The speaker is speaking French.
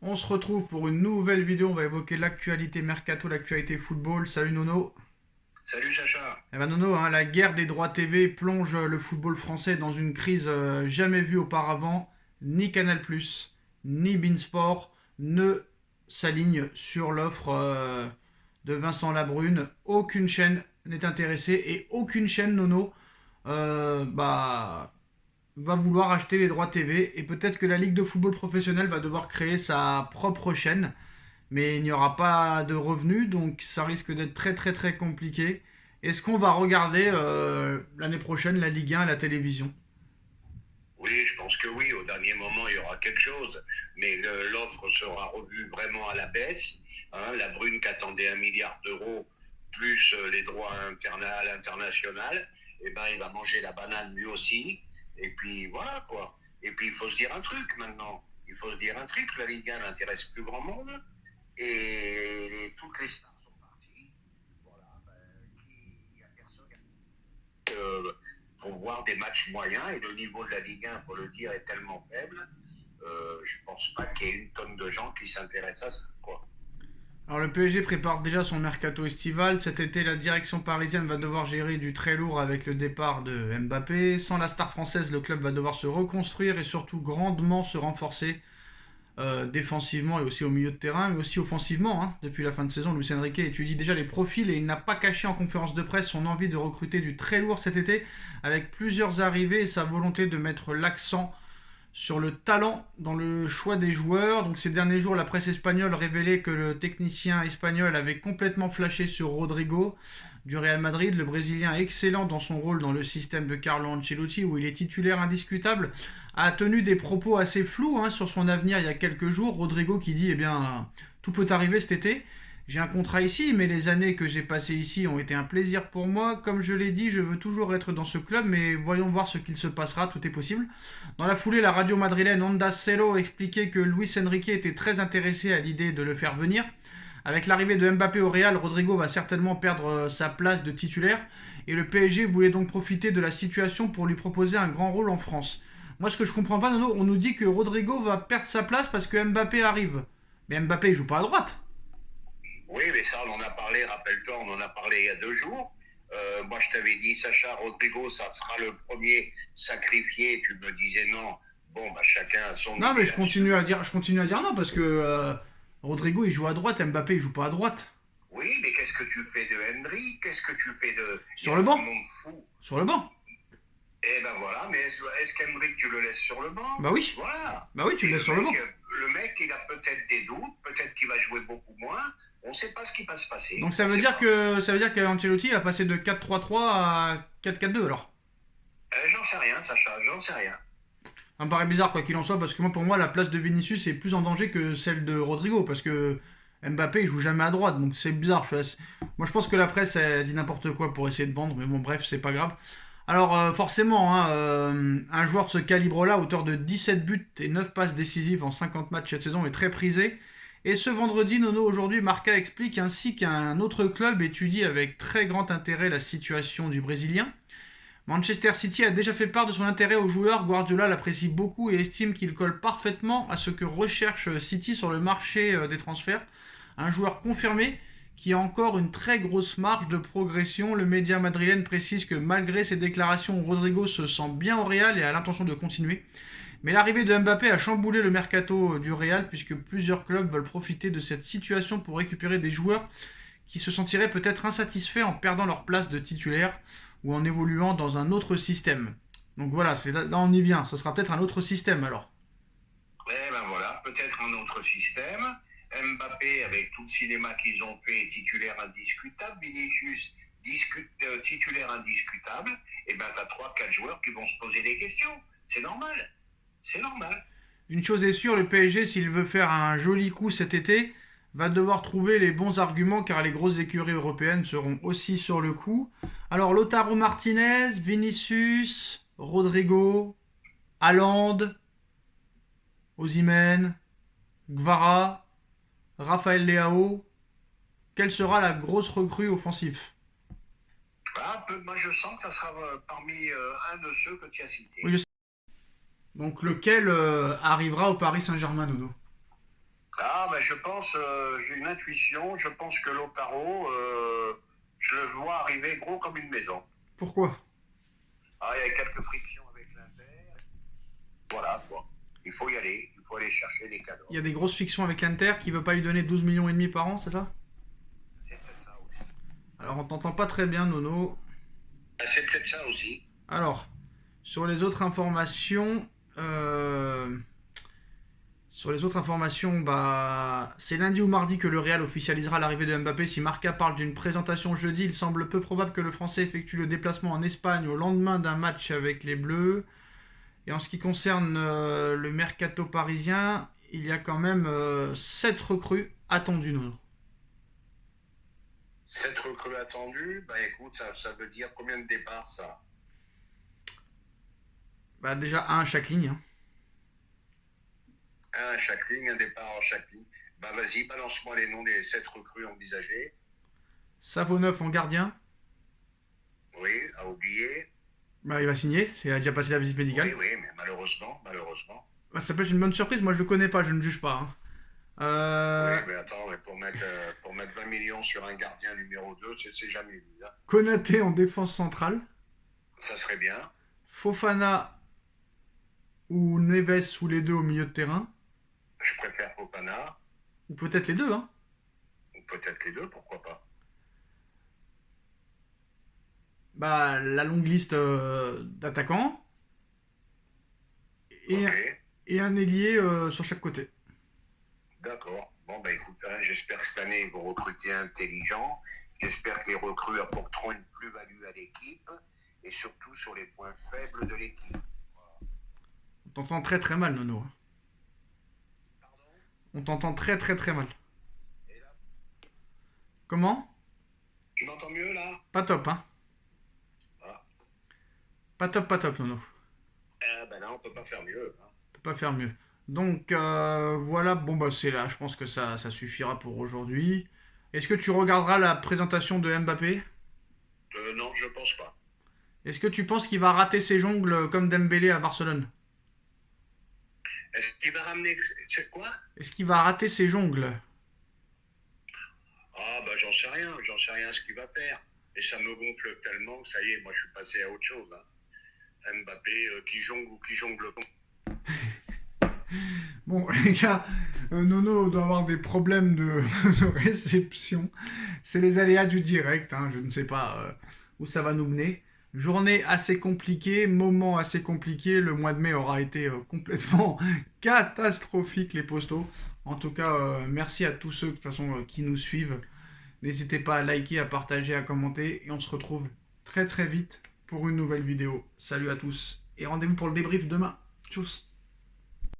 On se retrouve pour une nouvelle vidéo. On va évoquer l'actualité mercato, l'actualité football. Salut Nono. Salut Sacha. Eh ben Nono, hein, la guerre des droits TV plonge le football français dans une crise jamais vue auparavant. Ni Canal+, ni Beansport ne s'alignent sur l'offre de Vincent Labrune. Aucune chaîne n'est intéressée et aucune chaîne Nono va vouloir acheter les droits TV et peut-être que la Ligue de football professionnel va devoir créer sa propre chaîne, mais il n'y aura pas de revenus, donc ça risque d'être très très très compliqué. Est-ce qu'on va regarder l'année prochaine la Ligue 1 à la télévision? Oui, je pense que oui, au dernier moment, il y aura quelque chose, mais l'offre sera revue vraiment à la baisse. La Brune qui attendait 1 milliard d'euros, plus les droits à l'international, eh ben, il va manger la banane lui aussi. Et puis voilà quoi. Et puis il faut se dire un truc maintenant. Il faut se dire un truc, la Ligue 1 n'intéresse plus grand monde. Et toutes les stars sont parties. Voilà, il y a personne euh, pour voir des matchs moyens et le niveau de la Ligue 1, pour le dire, est tellement faible. Je pense pas qu'il y ait une tonne de gens qui s'intéressent à ça, quoi. Alors le PSG prépare déjà son mercato estival. Cet été, la direction parisienne va devoir gérer du très lourd avec le départ de Mbappé. Sans la star française, le club va devoir se reconstruire et surtout grandement se renforcer défensivement et aussi au milieu de terrain, mais aussi offensivement. Hein. Depuis la fin de saison, Luis Enrique étudie déjà les profils et il n'a pas caché en conférence de presse son envie de recruter du très lourd cet été, avec plusieurs arrivées et sa volonté de mettre l'accent sur le talent dans le choix des joueurs. Donc ces derniers jours, la presse espagnole révélait que le technicien espagnol avait complètement flashé sur Rodrigo du Real Madrid, le Brésilien excellent dans son rôle dans le système de Carlo Ancelotti où il est titulaire indiscutable, a tenu des propos assez flous sur son avenir il y a quelques jours. Rodrigo qui dit, eh bien, tout peut arriver cet été. J'ai un contrat ici, mais les années que j'ai passées ici ont été un plaisir pour moi. Comme je l'ai dit, je veux toujours être dans ce club, mais voyons voir ce qu'il se passera, tout est possible. Dans la foulée, la radio madrilène Onda Cero expliquait que Luis Enrique était très intéressé à l'idée de le faire venir. Avec l'arrivée de Mbappé au Real, Rodrigo va certainement perdre sa place de titulaire et le PSG voulait donc profiter de la situation pour lui proposer un grand rôle en France. Moi, ce que je comprends pas, Nono, on nous dit que Rodrigo va perdre sa place parce que Mbappé arrive. Mais Mbappé, il joue pas à droite. Oui, mais ça, on en a parlé, rappelle-toi, on en a parlé il y a 2 jours. Moi, je t'avais dit, Sacha, Rodrigo, ça sera le premier sacrifié. Tu me disais non. Bon, bah, chacun a son Non, mais idée là-dessus. je continue à dire non parce que Rodrigo, il joue à droite, Mbappé, il joue pas à droite. Oui, mais qu'est-ce que tu fais de Hendry? Qu'est-ce que tu fais de... Il y Sur a le tout banc. le monde fou. Sur le banc. Eh ben voilà, mais est-ce qu'Hendrick, tu le laisses sur le banc? Bah oui. Voilà. Bah oui, tu Et le laisses sur le banc. le mec, il a peut-être des doutes, peut-être qu'il va jouer beaucoup moins. On ne sait pas ce qui va se passer. Donc On ne sait pas. ça veut dire qu'Ancelotti a passé de 4-3-3 à 4-4-2 alors. J'en sais rien, Sacha, j'en sais rien. Ça me paraît bizarre quoi qu'il en soit parce que moi pour moi la place de Vinicius est plus en danger que celle de Rodrigo parce que Mbappé il joue jamais à droite donc c'est bizarre. Moi je pense que la presse elle dit n'importe quoi pour essayer de vendre mais bon bref c'est pas grave. Alors forcément un joueur de ce calibre là auteur de 17 buts et 9 passes décisives en 50 matchs cette saison est très prisé. Et ce vendredi, Nono, aujourd'hui, Marca explique ainsi qu'un autre club étudie avec très grand intérêt la situation du Brésilien. Manchester City a déjà fait part de son intérêt au joueur. Guardiola l'apprécie beaucoup et estime qu'il colle parfaitement à ce que recherche City sur le marché des transferts. Un joueur confirmé qui a encore une très grosse marge de progression. Le média madrilène précise que malgré ses déclarations, Rodrigo se sent bien au Real et a l'intention de continuer. Mais l'arrivée de Mbappé a chamboulé le mercato du Real puisque plusieurs clubs veulent profiter de cette situation pour récupérer des joueurs qui se sentiraient peut-être insatisfaits en perdant leur place de titulaire ou en évoluant dans un autre système. Donc voilà, là on y vient, ce sera peut-être un autre système alors. Eh ben voilà, peut-être un autre système. Mbappé, avec tout le cinéma qu'ils ont fait, est titulaire indiscutable. Vinicius, titulaire indiscutable. Eh ben, t'as 3, 4 joueurs qui vont se poser des questions. C'est normal. C'est normal. Une chose est sûre, le PSG, s'il veut faire un joli coup cet été, va devoir trouver les bons arguments car les grosses écuries européennes seront aussi sur le coup. Alors Lautaro Martinez, Vinicius, Rodrigo, Haaland, Osimhen, Gvara, Raphaël Leao, quelle sera la grosse recrue offensive? Ah, moi, je sens que ça sera parmi un de ceux que tu as cités. Oui, je sais. Donc lequel arrivera au Paris Saint-Germain, Nono? Ah, ben je pense, j'ai une intuition, je pense que Lautaro, je le vois arriver gros comme une maison. Pourquoi? Ah, il y a quelques frictions avec l'Inter. Voilà, quoi. Il faut aller chercher des Il y cadeaux. a des grosses fictions avec l'Inter qui veut pas lui donner 12 millions et demi par an, c'est ça? C'est peut-être ça aussi. Alors on t'entend pas très bien, Nono. Ah, c'est peut-être ça aussi. Alors, sur les autres informations, euh, bah, c'est lundi ou mardi que le Real officialisera l'arrivée de Mbappé. Si Marca parle d'une présentation jeudi, il semble peu probable que le Français effectue le déplacement en Espagne au lendemain d'un match avec les Bleus. Et en ce qui concerne le mercato parisien, il y a quand même 7 recrues attendues, Nono. Cette recrue attendue, bah écoute, ça veut dire combien de départs ça? Bah, déjà, un à chaque ligne, hein. Un à chaque ligne, un départ en chaque ligne. Bah vas-y, balance-moi les noms des 7 recrues envisagées. Savonneuf en gardien, Oui, à oublier. bah, il va signer, il a déjà passé la visite Oui, médicale. oui, mais malheureusement. Bah, ça peut être une bonne surprise, moi je le connais pas, je ne juge pas, hein. Oui, Euh, mais attends, mais pour mettre 20 millions sur un gardien numéro 2, c'est jamais vu. Hein. Konaté en défense centrale, Ça serait bien. Fofana ou Neves ou les deux au milieu de terrain, Je préfère Popana, ou peut-être les deux, hein. ou peut-être les deux, pourquoi pas. Bah, la longue liste d'attaquants et, Ok, et un ailier sur chaque côté. d'accord. Bon, bah écoute, hein, j'espère que cette année, ils vont recruter intelligent. J'espère que les recrues apporteront une plus-value à l'équipe et surtout sur les points faibles de l'équipe. On t'entend très très mal, Nono. Pardon. On t'entend très très très mal. Et là, Comment? tu m'entends mieux là? Pas top, hein. Ah. Pas top, Nono. Ben là, on peut pas faire mieux. Hein. On peut pas faire mieux. Donc voilà, bon bah c'est là, je pense que ça suffira pour aujourd'hui. Est-ce que tu regarderas la présentation de Mbappé? Non, je pense pas. Est-ce que tu penses qu'il va rater ses jongles comme Dembélé à Barcelone? Est-ce qu'il va ramener... C'est quoi? Est-ce qu'il va rater ses jongles? Ah, bah j'en sais rien ce qu'il va faire. Et ça me gonfle tellement que ça y est, moi je suis passé à autre chose. Hein. Mbappé qui jongle ou qui jongle pas. Bon, les gars, Nono doit avoir des problèmes de réception. C'est les aléas du direct, hein, je ne sais pas où ça va nous mener. Journée assez compliquée, moment assez compliqué. Le mois de mai aura été complètement catastrophique, les postos. En tout cas, merci à tous ceux de toute façon, qui nous suivent. N'hésitez pas à liker, à partager, à commenter. Et on se retrouve très très vite pour une nouvelle vidéo. Salut à tous et rendez-vous pour le débrief demain. Tchuss.